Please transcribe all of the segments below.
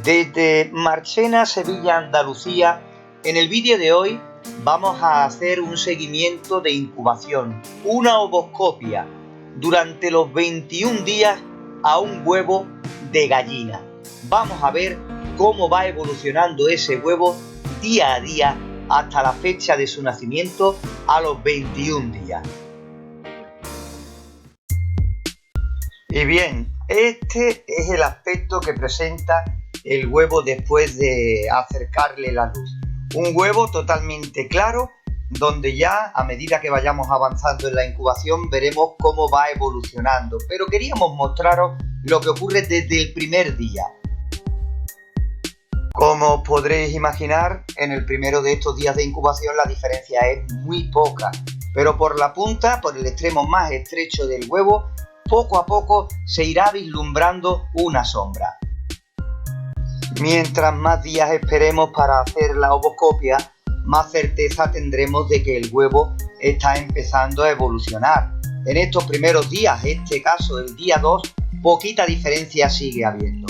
Desde Marchena, Sevilla, Andalucía, en el vídeo de hoy vamos a hacer un seguimiento de incubación, una ovoscopia durante los 21 días a un huevo de gallina. Vamos a ver cómo va evolucionando ese huevo día a día hasta la fecha de su nacimiento a los 21 días. Y bien, este es el aspecto que presenta el huevo después de acercarle la luz. Un huevo totalmente claro, donde ya a medida que vayamos avanzando en la incubación veremos cómo va evolucionando. Pero queríamos mostraros lo que ocurre desde el primer día. Como podréis imaginar, en el primero de estos días de incubación la diferencia es muy poca, pero por la punta, por el extremo más estrecho del huevo, poco a poco se irá vislumbrando una sombra. Mientras más días esperemos para hacer la ovoscopia, más certeza tendremos de que el huevo está empezando a evolucionar. En estos primeros días, en este caso el día 2, poquita diferencia sigue habiendo.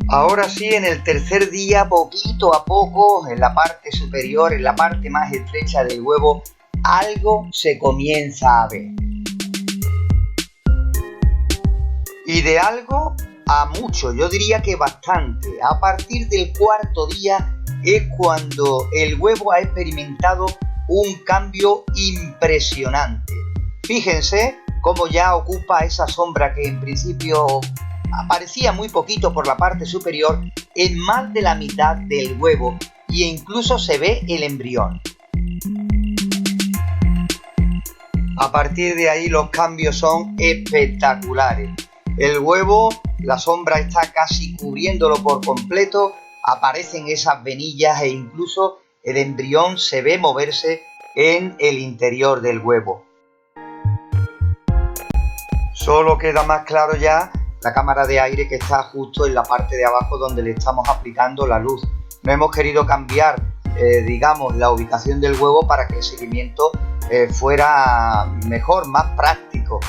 Ahora sí, en el tercer día, poquito a poco, en la parte superior, en la parte más estrecha del huevo, algo se comienza a ver. Y de algo a mucho, yo diría que bastante. A partir del cuarto día es cuando el huevo ha experimentado un cambio impresionante. Fíjense cómo ya ocupa esa sombra que en principio aparecía muy poquito por la parte superior en más de la mitad del huevo e incluso se ve el embrión. A partir de ahí los cambios son espectaculares. El huevo, la sombra está casi cubriéndolo por completo, aparecen esas venillas e incluso el embrión se ve moverse en el interior del huevo. Solo queda más claro ya la cámara de aire que está justo en la parte de abajo donde le estamos aplicando la luz. No hemos querido cambiar, la ubicación del huevo para que el seguimiento fuera mejor, más práctico.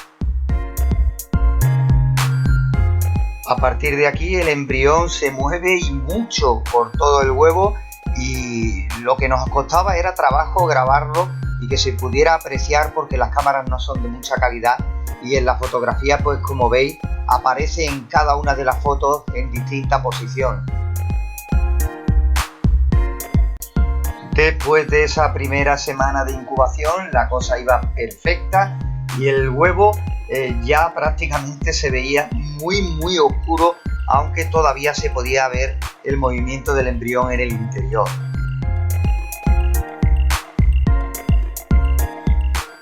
A partir de aquí el embrión se mueve y mucho por todo el huevo y lo que nos costaba era trabajo grabarlo y que se pudiera apreciar porque las cámaras no son de mucha calidad y en la fotografía, pues como veis, aparece en cada una de las fotos en distinta posición. Después de esa primera semana de incubación la cosa iba perfecta y el huevo ya prácticamente se veía muy oscuro, aunque todavía se podía ver el movimiento del embrión en el interior.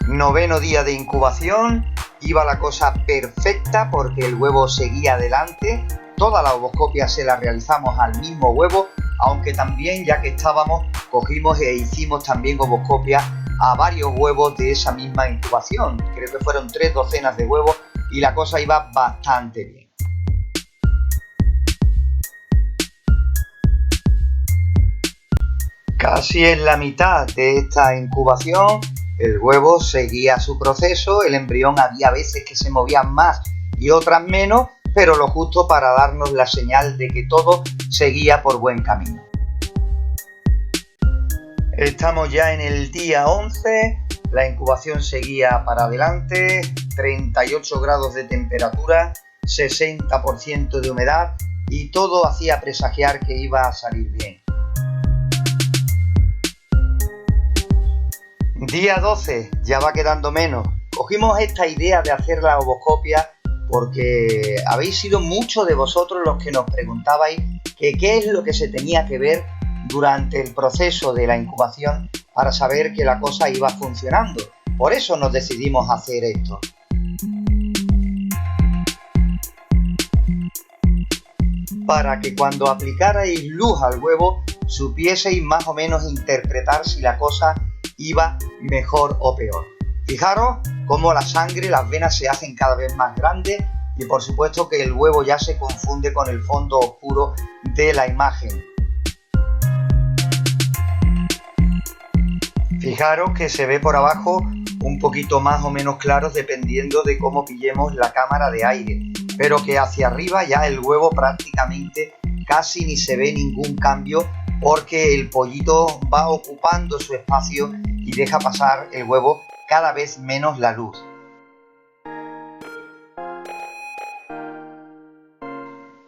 Noveno día de incubación, iba la cosa perfecta porque el huevo seguía adelante. Toda la ovoscopia se la realizamos al mismo huevo, aunque también, ya que estábamos, cogimos e hicimos también ovoscopia a varios huevos de esa misma incubación. Creo que fueron 3 docenas de huevos y la cosa iba bastante bien. Casi en la mitad de esta incubación el huevo seguía su proceso, el embrión había veces que se movían más y otras menos, pero lo justo para darnos la señal de que todo seguía por buen camino. Estamos ya en el día 11, la incubación seguía para adelante, 38 grados de temperatura, 60% de humedad y todo hacía presagiar que iba a salir bien. Día 12, ya va quedando menos. Cogimos esta idea de hacer la ovoscopia porque habéis sido muchos de vosotros los que nos preguntabais que qué es lo que se tenía que ver durante el proceso de la incubación para saber que la cosa iba funcionando. Por eso nos decidimos hacer esto. Para que cuando aplicarais luz al huevo supieseis más o menos interpretar si la cosa iba mejor o peor. Fijaros cómo la sangre, las venas se hacen cada vez más grandes y por supuesto que el huevo ya se confunde con el fondo oscuro de la imagen. Fijaros que se ve por abajo un poquito más o menos claros dependiendo de cómo pillemos la cámara de aire. pero que hacia arriba ya el huevo prácticamente casi ni se ve ningún cambio, porque el pollito va ocupando su espacio y deja pasar el huevo cada vez menos la luz.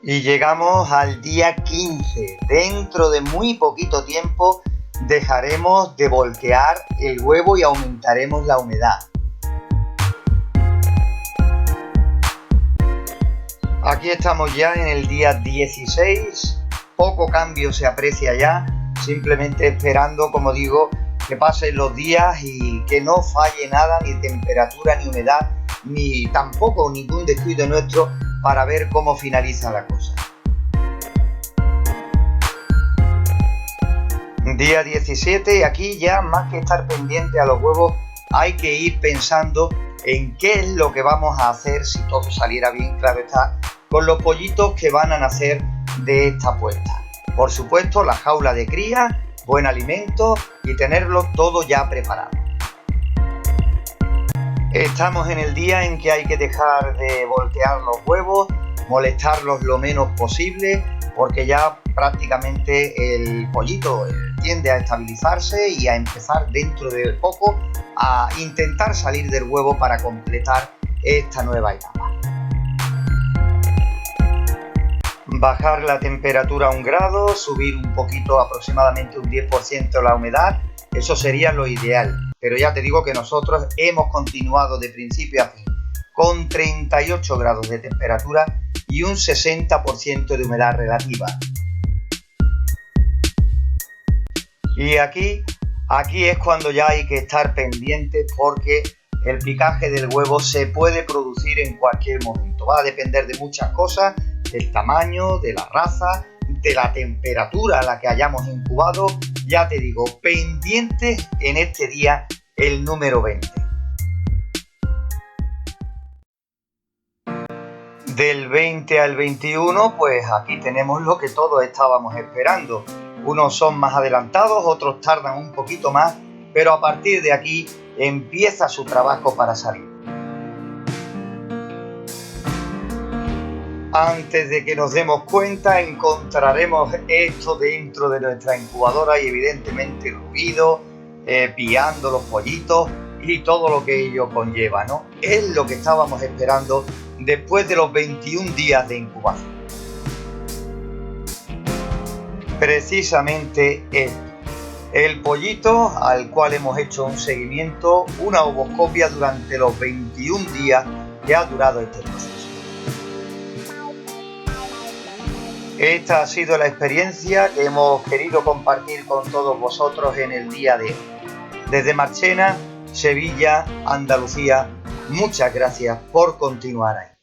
Y llegamos al día 15. Dentro de muy poquito tiempo dejaremos de voltear el huevo y aumentaremos la humedad. Aquí estamos ya en el día 16. Poco cambio se aprecia ya, simplemente esperando, como digo, que pasen los días y que no falle nada, ni temperatura, ni humedad, ni tampoco ningún descuido nuestro, para ver cómo finaliza la cosa. Día 17, aquí ya más que estar pendiente a los huevos, hay que ir pensando en qué es lo que vamos a hacer, si todo saliera bien, claro está, con los pollitos que van a nacer de esta puesta. Por supuesto, la jaula de cría, buen alimento y tenerlo todo ya preparado. Estamos en el día en que hay que dejar de voltear los huevos, molestarlos lo menos posible, porque ya prácticamente el pollito tiende a estabilizarse y a empezar dentro de poco a intentar salir del huevo para completar esta nueva etapa. Bajar la temperatura a 1 grado, subir un poquito, aproximadamente un 10% la humedad, eso sería lo ideal. Pero ya te digo que nosotros hemos continuado de principio a fin con 38 grados de temperatura y un 60% de humedad relativa. Y aquí es cuando ya hay que estar pendientes, porque el picaje del huevo se puede producir en cualquier momento. Va a depender de muchas cosas, del tamaño, de la raza, de la temperatura a la que hayamos incubado. Ya te digo, pendientes en este día, el número 20. Del 20 al 21, pues aquí tenemos lo que todos estábamos esperando. Unos son más adelantados, otros tardan un poquito más, pero a partir de aquí empieza su trabajo para salir. Antes de que nos demos cuenta, encontraremos esto dentro de nuestra incubadora y evidentemente ruido, piando los pollitos y todo lo que ello conlleva, ¿no? Es lo que estábamos esperando después de los 21 días de incubación. Precisamente el pollito al cual hemos hecho un seguimiento, una ovoscopia durante los 21 días que ha durado este proceso. Esta ha sido la experiencia que hemos querido compartir con todos vosotros en el día de hoy. Desde Marchena, Sevilla, Andalucía, muchas gracias por continuar ahí.